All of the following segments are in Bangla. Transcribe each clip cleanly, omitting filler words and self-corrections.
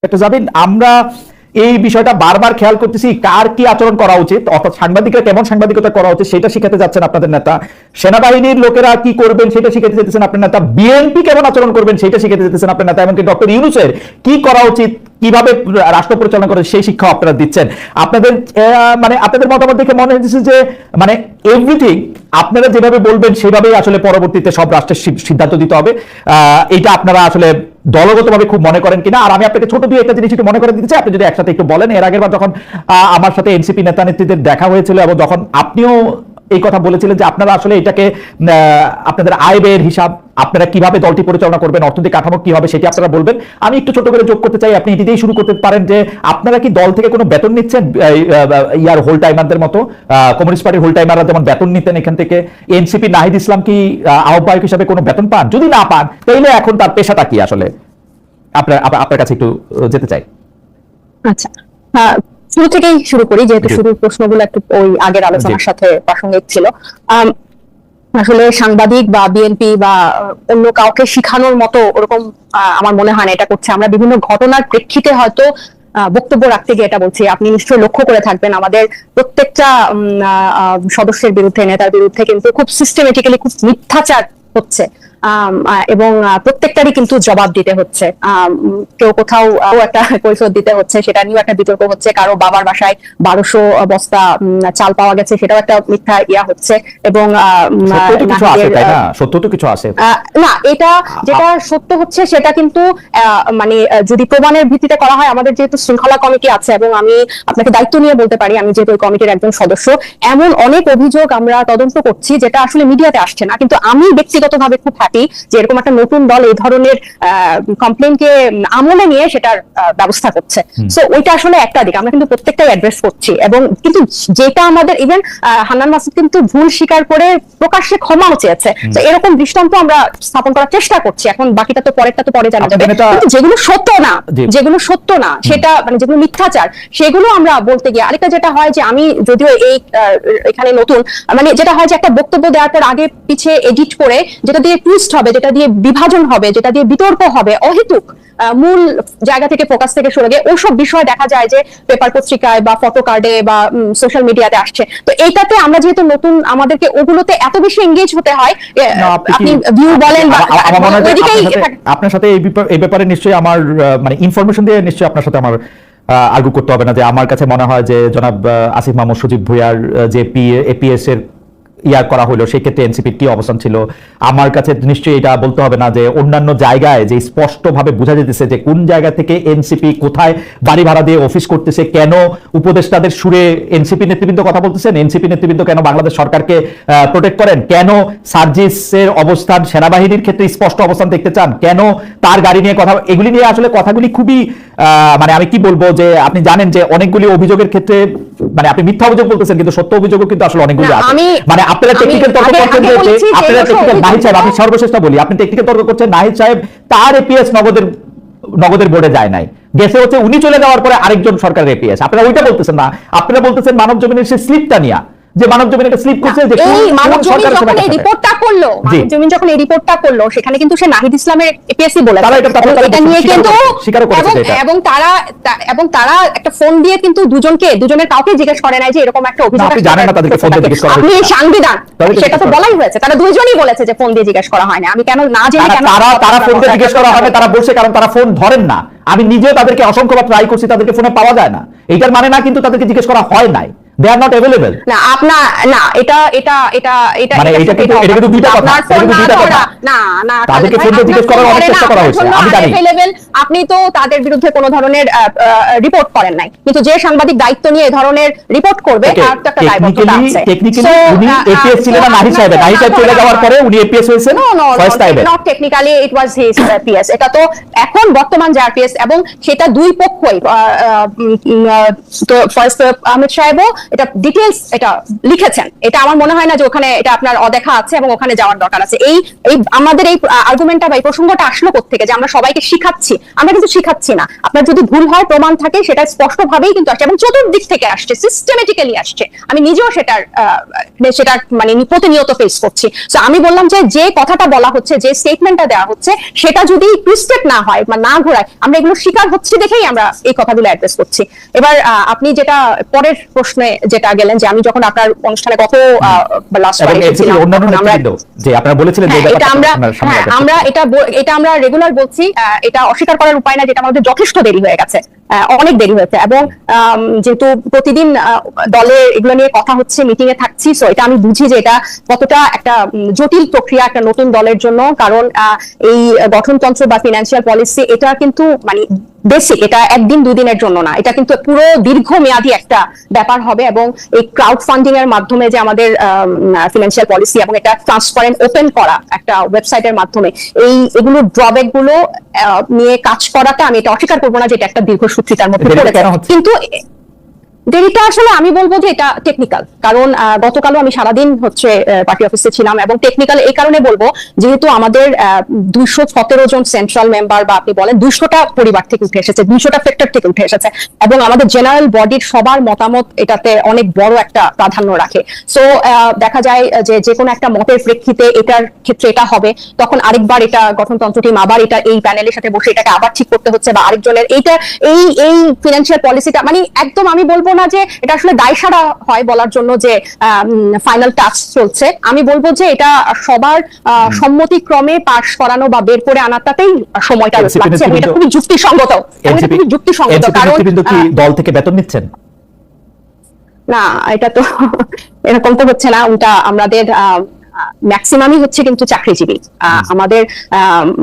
একটা যাবেন। আমরা এই বিষয়টা বারবার খেয়াল করতেছি, কার কি আচরণ করা উচিত, অর্থাৎ সাংবাদিকরা কেমন সাংবাদিকতা করা উচিত সেটা শিখাতে যাচ্ছেন আপনাদের নেতা, সেনাবাহিনীর লোকেরা কি করবেন সেটা শিখাতে যেতেছেন আপনার নেতা, বিএনপি কেমন আচরণ করবেন সেটা শিখাতে যেতেছেন আপনার নেতা, এমনকি ডক্টর ইউনূসের কি করা উচিত, কিভাবে রাষ্ট্র পরিচালনা করে সেই শিক্ষা আপনারা দিচ্ছেন। আপনাদের মানে আপনাদের মতামত দেখে মনে হচ্ছে যে মানে এভরিথিং আপনারা যেভাবে বলবেন সেভাবেই আসলে পরবর্তীতে সব রাষ্ট্রের সিদ্ধান্ত দিতে হবে। এটা আপনারা আসলে দলগতভাবে খুব মনে করেন কিনা? আর আমি আপনাকে ছোট দুই একটা জিনিস একটু মনে করে দিতে চাই, আপনি যদি একসাথে একটু বলেন। এর আগের বার যখন আমার সাথে এনসিপি নেতা নেত্রীদের দেখা হয়েছিল এবং যখন আপনিও এই কথা বলেছিলেন যে আপনারা আসলে এটাকে আপনাদের আয় ব্যয়ের হিসাব, আপনারা কিভাবে দলটি পরিচালনা করবেন, অর্থনৈতিক কাঠামো কি হবে সেটি আপনারা বলবেন। আমি একটু ছোট করে যোগ করতে চাই, আপনি এটি দিয়েই শুরু করতে পারেন যে আপনারা কি দল থেকে কোনো বেতন নিচ্ছেন? ইয়ার হোল টাইমারদের মতো, কমিউনিস্ট পার্টির হোল টাইমাররা যেমন বেতন নিতেন এখান থেকে, এনসিপি নাহিদ ইসলাম কি আহ্বায়ক হিসাবে কোনো বেতন পান? যদি না পান তাহলে এখন তার পেশাটা কি আসলে? আপনার কাছে একটু যেতে চাই। আচ্ছা, শুরু থেকেই শুরু করি, যেহেতু শুরুর প্রশ্নগুলো একটু ওই আগের আলোচনার সাথে প্রাসঙ্গিক ছিল। আসলে সাংবাদিক বা বিএনপি বা অন্য কাউকে শিখানোর মতো ওরকম আমার মনে হয় না এটা করছে। আমরা বিভিন্ন ঘটনার প্রেক্ষিতে হয়তো বক্তব্য রাখতে গিয়ে এটা বলছি। আপনি নিশ্চয়ই লক্ষ্য করে থাকবেন আমাদের প্রত্যেকটা সদস্যের বিরুদ্ধে, নেতার বিরুদ্ধে কিন্তু খুব সিস্টেমেটিক্যালি খুব মিথ্যাচার হচ্ছে এবং প্রত্যেকটারই কিন্তু জবাব দিতে হচ্ছে। কেউ কোথাও একটা পরিশোধ দিতে হচ্ছে, সেটা নিয়েও একটা বিতর্ক হচ্ছে। কারো বাবার বাসায় 1200 বস্তা চাল পাওয়া গেছে, সেটাও একটা মিথ্যা ইয়া হচ্ছে। এবং সত্য তো কিছু আছে না, এটা যেটা সত্য হচ্ছে সেটা কিন্তু মানে যদি প্রমাণের ভিত্তিতে করা হয়, আমাদের যেহেতু শৃঙ্খলা কমিটি আছে এবং আমি আপনাকে দায়িত্ব নিয়ে বলতে পারি, আমি যেহেতু ওই কমিটির একজন সদস্য, এমন অনেক অভিযোগ আমরা তদন্ত করছি যেটা আসলে মিডিয়াতে আসছে না। কিন্তু আমি ব্যক্তিগতভাবে খুব হ্যাপি যে এরকম একটা নতুন দল এই ধরনের কমপ্লেনকে আমলে নিয়ে সেটার ব্যবস্থা করছে। সো ওইটা আসলে একটা দিক, আমরা কিন্তু প্রত্যেকটাই অ্যাড্রেস করছি। এবং কিন্তু যেটা আমাদের ইভেন হান্নান মাসুদ কিন্তু ভুল স্বীকার করে প্রকাশ্যে ক্ষমাও চেয়েছে। তো এরকম দৃষ্টান্ত আমরা স্থাপন করার চেষ্টা করছি। এখন বাকিটা তো পরেরটা তো পরে জানা যাবে। কিন্তু যেগুলো সত্য না সেটা মানে যেগুলো মিথ্যাচার, সেগুলো আমরা বলতে গিয়ে আরেকটা যেটা হয় যে আমি যদিও এখানে নতুন, মানে যেটা হয় যে একটা বক্তব্য দেওয়ার পর আগে পিছে এডিট করে যেটা দিয়ে টুইস্ট হবে, যেটা দিয়ে বিভাজন হবে, যেটা দিয়ে বিতর্ক হবে, অহেতুক মূল জায়গা থেকে ফোকাস থেকে সরে গিয়ে ওইসব বিষয় দেখা যায় যে পেপার পত্রিকায় বা ফটো কার্ডে বা সোশ্যাল মিডিয়াতে আসছে। তো এইটাতে আমরা যেহেতু নতুন, আমাদেরকে ওগুলোতে এত বেশি এঙ্গেজ হতে হয়। আপনি ভিউ বলেন বা আপনার সাথে এই ব্যাপারে নিশ্চয়ই আমার মানে ইনফরমেশন দিয়ে নিশ্চয়ই আপনার সাথে আমার আর্গু করতে হবে না। যে আমার কাছে মনে হয় যে জনাব আসিফ মাহমুদ সজীব ভুঁইয়ার যে এপিএস এর ইয়ার করা হলো সেই ক্ষেত্রে এনসিপির কি অবস্থান ছিল, আমার কাছে নিশ্চয়ই এটা বলতে হবে না যে অন্যান্য জায়গায় যে স্পষ্টভাবে বোঝা যেতেছে যে কোন জায়গা থেকে এনসিপি কোথায় বাড়ি ভাড়া দিয়ে অফিস করতেছে, কেন উপদেষ্টাদের সুরে এনসিপি নেতৃবৃন্দ কথা বলতেছেন, এনসিপি নেতৃবৃন্দ কেন বাংলাদেশ সরকারকে প্রোটেক্ট করেন, কেন সার্জিসের অবস্থান সেনাবাহিনীর ক্ষেত্রে স্পষ্ট অবস্থান দেখতে চান, কেন তার গাড়ি নিয়ে কথা, এগুলি নিয়ে আসলে কথাগুলি খুবই মানে আমি কি বলবো যে আপনি জানেন যে অনেকগুলি অভিযোগের ক্ষেত্রে মানে আপনি মিথ্যা অভিযোগ বলতেছেন কিন্তু সত্য অভিযোগও কিন্তু আসলে অনেকগুলি আছে। মানে আপনারা টেকনিক্যাল তর্ক করছেন যে আপনারা টেকনিক্যাল, নাহিদ সাহেব আমি সর্বশেষটা বলি, আপনি টেকনিক্যাল তর্ক করছেন নাহিদ সাহেব তার এপিএস নগদের বোর্ডে যায় নাই, গেছে হচ্ছে উনি চলে যাওয়ার পরে আরেকজন সরকারের এপিএস। আপনারা ওইটা বলতেছেন না, আপনারা বলতেছেন মানব জমিনের সেই স্লিপটা নিয়া, যে মানব জমিন একটা স্লিপ করছে যে এই মানব জমিন যখন এই রিপোর্টটা করলো, মানব জমিন যখন এই রিপোর্টটা করলো সেখানে কিন্তু সে নাহিদ ইসলামের এপিএসসি বলেছে এটা নিয়ে কিন্তু, এবং তারা একটা ফোন দিয়ে কিন্তু দুজনের কাউকে জিজ্ঞেস করে নাই যে এরকম একটা অভিযোগ আছে। জানেন না তাদেরকে ফোন দিয়ে জিজ্ঞেস করা হয়েছে, আপনি সাংবিধান সেটা তো বলাই হয়েছে, তারা দুইজনই বলেছে যে ফোন দিয়ে জিজ্ঞেস করা হয় না। আমি কেন না জেনে কেন তারা ফোন দিয়ে জিজ্ঞেস করা হয় না, তারা বলছে কারণ তারা ফোন ধরেন না। আমি নিজেও তাদেরকে অসংখ্যবার ট্রাই করছি, তাদেরকে ফোনে পাওয়া যায় না। এইটার মানে না কিন্তু তাদেরকে জিজ্ঞেস করা হয় নাই, they are not available না আপনার না এটা মানে এটা কিন্তু দুইটা কথা, না তাদেরকে ফোন দিয়ে জিজ্ঞেস করার অনেক চেষ্টা করা হয়েছে আমি জানি। আপনি তো তাদের বিরুদ্ধে কোনো ধরনের রিপোর্ট করেন নাই, কিন্তু যে সাংবাদিক দায়িত্ব নিয়ে এই ধরনের রিপোর্ট করবে তার তো একটা দায়বদ্ধতা আছে। টেকনিক্যালি উনি এপিএস ছিলেন না, নাহিদ সাহেব চলে যাওয়ার পরে উনি এপিএস হয়েছেন ফার্স্ট টাইমে। Not technically it was his APS, এটা তো এখন বর্তমান যে আরপিএস, এবং সেটা দুই পক্ষই, তো ফার্স্ট আহমেদ সাহেবও এটা ডিটেইলস এটা লিখেছেন, এটা আমার মনে হয় না যে ওখানে এটা আপনার অদেখা আছে এবং ওখানে যাওয়ার দরকার আছে। এই আমাদের এই আর্গুমেন্টটা বা এই প্রসঙ্গটা আসলো কোত্থেকে যে আমরা সবাইকে শিখাচ্ছি? আমরা কিন্তু শিখাচ্ছি না। আপনার যদি ভুল হয়, প্রমাণ থাকে, সেটা স্পষ্টভাবেই কিন্তু আসছে এবং চতুর্দিক থেকে আসছে, সিস্টেমেটিক্যালি আসছে। আমি নিজেও সেটা মানে প্রতিনিয়ত ফেস করছি। তো আমি বললাম যে কথাটা বলা হচ্ছে, যে স্টেটমেন্টটা দেওয়া হচ্ছে, সেটা যদি টুইস্টেড না হয় বা না ঘোরায়, আমরা এগুলো শিকার হচ্ছি দেখেই আমরা এই কথাগুলো অ্যাড্রেস করছি। এবার আপনি যেটা পরের প্রশ্নে যেটা গেলেন, যে আমি যখন আপনার অনুষ্ঠানে কত লাস্ট যে আপনারা বলেছিলেন যে এটা আমরা রেগুলার বলছি, এটা অস্বীকার করার উপায় না, যেটা আমাদের যথেষ্ট দেরি হয়ে গেছে, অনেক দেরি হয়েছে। এবং যেহেতু প্রতিদিন দলে এগুলো নিয়ে কথা হচ্ছে, মিটিং এ থাকছি, সো এটা আমি বুঝি যে এটা কতটা একটা জটিল প্রক্রিয়া একটা নতুন দলের জন্য। কারণ এই গঠনতন্ত্র বা ফিনান্সিয়াল পলিসি এটা কিন্তু মানে বেসিক, এটা একদিন দুই দিনের জন্য না, এটা কিন্তু পুরো দীর্ঘমেয়াদী একটা ব্যাপার হবে। এবং এই ক্রাউড ফান্ডিং এর মাধ্যমে যে আমাদের ফিনান্সিয়াল পলিসি, এবং এটা ট্রান্সপারেন্ট ওপেন করা একটা ওয়েবসাইটের মাধ্যমে, এগুলো ড্রব্যাক গুলো নিয়ে কাজ করাটা আমি এটা অস্বীকার করবো না যে এটা একটা দীর্ঘসূত্রিতার মধ্যে পড়েছে। কিন্তু দেরিটা আসলে আমি বলবো যে এটা টেকনিক্যাল। কারণ গতকালও আমি সারাদিন হচ্ছে পার্টি অফিসে ছিলাম, এবং টেকনিক্যাল এই কারণে বলবো যেহেতু আমাদের 217 জন সেন্ট্রাল মেম্বার, বা আপনি বলেন 200টা পরিবার থেকে উঠে এসেছে, 200টা ফ্যাক্টর থেকে উঠে এসেছে, এবং আমাদের জেনারেল বডির সবার মতামত এটাতে অনেক বড় একটা প্রাধান্য রাখে। সো দেখা যায় যে কোনো একটা মতের প্রেক্ষিতে এটার ক্ষেত্রে এটা হবে, তখন আরেকবার এটা গঠনতন্ত্র টিম আবার এটা এই প্যানেলের সাথে বসে এটাকে আবার ঠিক করতে হচ্ছে, বা আরেকজনের এইটা এই ফিনান্সিয়াল পলিসিটা, মানে একদম আমি বলবো না যে এটা আসলে দায়সারা হয় বলার জন্য যে ফাইনাল টাচ চলছে। আমি বলবো যে এটা সবার সম্মতিক্রমে পাস করানো বা বের করে আনাটাতেই সময়টা লাগছে, এবং এটা খুবই যুক্তিসঙ্গত। কারণ দল থেকে বেতন নিচ্ছেন না, এটা তো এরকম তো হচ্ছে না। উল্টা আমাদের ম্যাক্সিমামই হচ্ছে কিন্তু চাকরিজীবী। আমাদের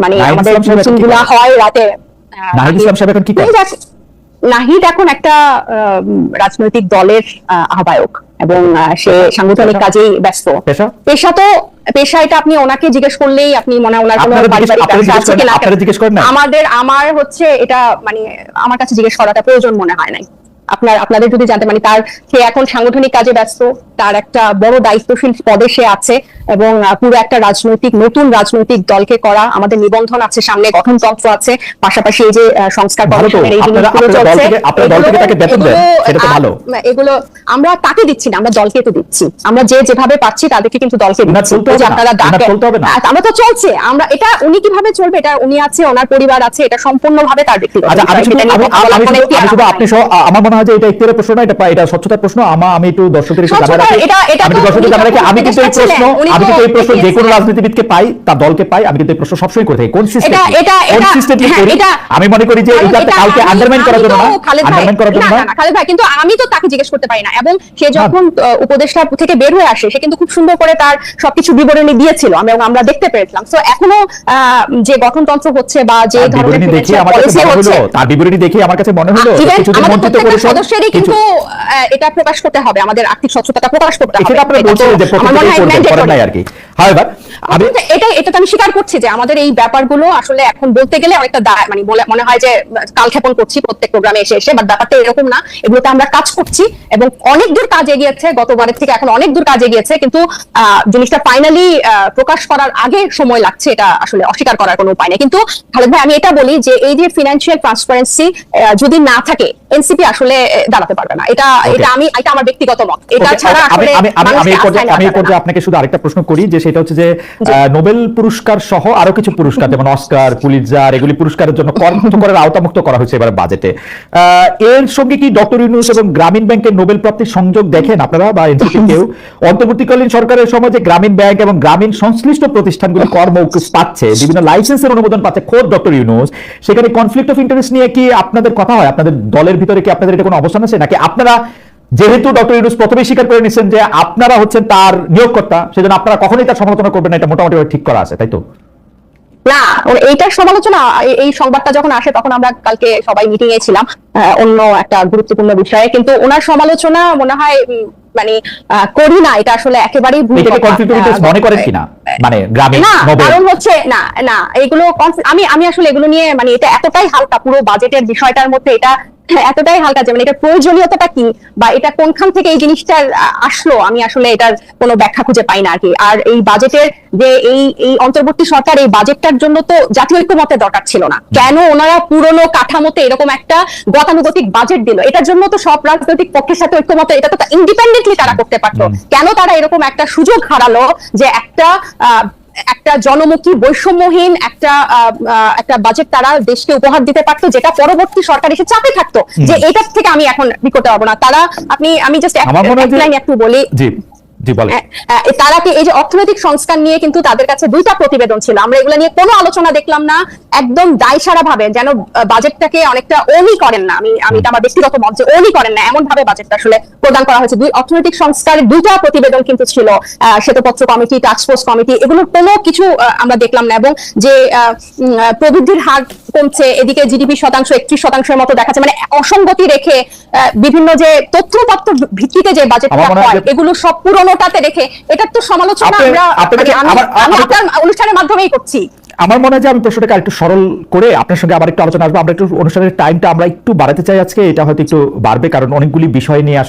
মানে আমাদের মিটিংগুলো হয় রাতে। নাহিদ ইসলাম সাহেব এখন কি করেন? নাহিদ এখন একটা রাজনৈতিক দলের আহ্বায়ক, এবং সে সাংগঠনিক কাজেই ব্যস্ত। পেশা এটা আপনি ওনাকে জিজ্ঞেস করলেই আপনি মনে হয় ওনার কোনো পারিবারিক ব্যবসা আছে কিনা। আমার হচ্ছে এটা মানে আমার কাছে জিজ্ঞেস করাটা প্রয়োজন মনে হয় নাই। আপনাদের যদি জানতে, মানে সে এখন সাংগঠনিক কাজে ব্যস্ত, তার একটা বড় দায়িত্বশীল পদে সে আছে, এবং পুরো একটা নতুন রাজনৈতিক দলকে করা, আমাদের নিবন্ধন আছে, সামনে গঠনতন্ত্র আছে, পাশাপাশি এই যে সংস্কার কমিশনের এই জিনিসগুলো চলছে, এগুলো আমরা তাকে দিচ্ছি না, আমরা দলকে তো দিচ্ছি। আমরা যেভাবে পাচ্ছি তাদেরকে কিন্তু দলকে দিচ্ছি। আপনারা আমরা তো চলছে, আমরা এটা উনি কিভাবে চলবে, এটা উনি আছে, ওনার পরিবার আছে, এটা সম্পূর্ণভাবে তার ব্যক্তিগত। আমার মনে হয় যে এটা ইখতিয়ারের প্রশ্ন না, এটা স্বচ্ছতার প্রশ্ন। আমি একটু দর্শকদের আমি কিন্তু এই প্রশ্ন যে কোনো রাজনীতিবিদকে পাই, তার দলকে পাই, আমি কিন্তু এই প্রশ্ন সবসময় করে থাকি। আমি মনে করি যে এটা কাউকে আন্ডারমাইন করার জন্য না, খালেদ ভাই, কিন্তু আমি তো তাকে জিজ্ঞেস করতে পারি না। এবং সে যখন উপদেষ্টা থেকে বের হয়ে আসে, সে কিন্তু খুব সুন্দর করে তার সবকিছু বিবরণী দিয়েছিল, আমরা দেখতে পেরেছিলাম। তো এখনো যে গঠনতন্ত্র হচ্ছে বা যে ধরনের পলিসি হচ্ছে, তার বিবরণী দেখে আমার কাছে মনে হলো কিছুদিন মন্ত্রিত্ব পরিষদ সদস্যেরই কিন্তু এটা প্রকাশ করতে হবে, আমাদের আর্থিক স্বচ্ছতাটা প্রকাশ করতে হবে। এটা তো আমি স্বীকার করছি যে আমাদের এই ব্যাপারগুলো আসলে এখন বলতে গেলে অনেকটা মানে মনে হয় যে কালক্ষেপণ করছি প্রত্যেক প্রোগ্রামে এসে, বাট ব্যাপারটা এরকম না। এগুলোতে আমরা কাজ করছি, এবং অনেক দূর কাজ এগিয়েছে, গতবারের থেকে এখন অনেক দূর কাজ এগিয়েছে, কিন্তু জিনিসটা ফাইনালি প্রকাশ করার আগে সময় লাগছে, এটা আসলে অস্বীকার করার কোনো উপায় নেই। কিন্তু খালেদ ভাই, আমি এটা বলি যে এই যে ফিনান্সিয়াল ট্রান্সপারেন্সি যদি না থাকে, এনসিপি আসলে দাঁড়াতে পারবে না। এটা আমার ব্যক্তিগত মত। এটা ছাড়া আসলে আমি আপনাকে শুধু আরেকটা প্রশ্ন করি, যে সেটা হচ্ছে যে নোবেল পুরস্কার সহ আরো কিছু পুরস্কার, যেমন অস্কার, পুলিৎজার, এগুলি পুরস্কারের জন্য করের আওতামুক্ত করা হয়েছে এবার বাজেটে। এর সঙ্গে কি ডক্টর ইউনূস এবং গ্রামীণ ব্যাংকের নোবেল প্রাপ্তির সংযোগ দেখেন আপনারা বা এনসিপি কেউ? অন্তর্বর্তীকালীন সরকারের সময় যে গ্রামীণ ব্যাংক এবং গ্রামীণ সংশ্লিষ্ট প্রতিষ্ঠানগুলি কর মৌকুফ পাচ্ছে, বিভিন্ন লাইসেন্সের অনুমোদন পাচ্ছে খোদ ডক্টর ইউনূস, সেখানে কনফ্লিক্ট অফ ইন্টারেস্ট নিয়ে কি আপনাদের কথা হয়? আপনাদের দলের ভিতরে কি আপনাদের এটা কোনো অবস্থান আছে, নাকি আপনারা যেহেতু ডক্টর ইউনূস প্রথমেই স্বীকার করে নিচ্ছেন যে আপনারা হচ্ছেন তার নিয়োগকর্তা, সেজন্য আপনারা কখনোই তার সমালোচনা করবেন না, এটা মোটামুটি ঠিক করা আছে, তাই তো? না, এইটার সমালোচনা, এই সংবাদটা যখন আসে তখন আমরা কালকে সবাই মিটিং এ ছিলাম অন্য একটা গুরুত্বপূর্ণ বিষয়ে, কিন্তু ওনার সমালোচনা মনে হয় মানে করি না, এটা আসলে একেবারেই ভুল কথা। মনে করেন কিনা মানে গ্রামীণ নোবেল? কারণ হচ্ছে না এগুলো আমি আসলে এগুলো নিয়ে মানে এটা এতটাই হালকা, পুরো বাজেটের বিষয়টার মধ্যে এটা এতটাই হালকা যে মানে এটা প্রয়োজনীয়তাটা কি বা এটা কোনখান থেকে এই জিনিসটা আসলো, আমি আসলে এটার কোনো ব্যাখ্যা খুঁজে পাই না আর কি। আর এই বাজেটের যে এই অন্তর্বর্তী সরকার এই বাজেটটার জন্য তো জাতীয় ঐক্যমতের দরকার ছিল না, কেন ওনারা পুরনো কাঠামোতে এরকম একটা গতানুগতিক বাজেট দিল? এটার জন্য তো সব রাজনৈতিক পক্ষের সাথে ঐক্যমত, এটা তো ইন্ডিপেন্ডেন্টলি তারা করতে পারতো। কেন তারা এরকম একটা সুযোগ হারালো যে একটা জনমুখী বৈষম্যহীন একটা বাজেট তারা দেশকে উপহার দিতে পারতো, যেটা পরবর্তী সরকার এসে চাপে থাকতো যে এটার থেকে আমি এখন বিকতে পারবো না। আমি জাস্ট এক লাইন একটু বলি, তারা কি এই যে অর্থনৈতিক সংস্কার নিয়ে কিন্তু তাদের কাছে 2টা প্রতিবেদন ছিল, আমরা এগুলো নিয়ে কোনো আলোচনা দেখলাম না, একদম দায়সারা ভাবে যেন বাজেটটাকে অনেকটা ওনই করেন না, আমি এটা আমার ব্যক্তিগত মত যে ওনই করেন না, এমন ভাবে বাজেটটা আসলে প্রদান করা হয়েছে। অর্থনৈতিক সংস্কারের 2টা প্রতিবেদন কিন্তু ছিল, শ্বেতপত্র কমিটি, টাস্কফোর্স কমিটি, এগুলোর কোনো কিছু আমরা দেখলাম না। এবং যে প্রবৃদ্ধির হার কমছে, এদিকে জিডিপি 31% মতো দেখাচ্ছে, মানে অসঙ্গতি রেখে বিভিন্ন যে তথ্যপত্র ভিত্তিতে যে বাজেটটা হয় এগুলো সব পুরনোটাতে রেখে এটার তো সমালোচনা আমি আপনার অনুষ্ঠানের মাধ্যমেই করছি। আমার মনে হয় যে আমি প্রশ্নটাকে আরেকটু সরল করে আপনার সঙ্গে আবার একটু আলোচনা আসবো। আমরা একটু অনুষ্ঠানের টাইমটা আমরা একটু বাড়াতে চাই আজকে, এটা হয়তো একটু বাড়বে কারণ অনেকগুলি বিষয় নিয়ে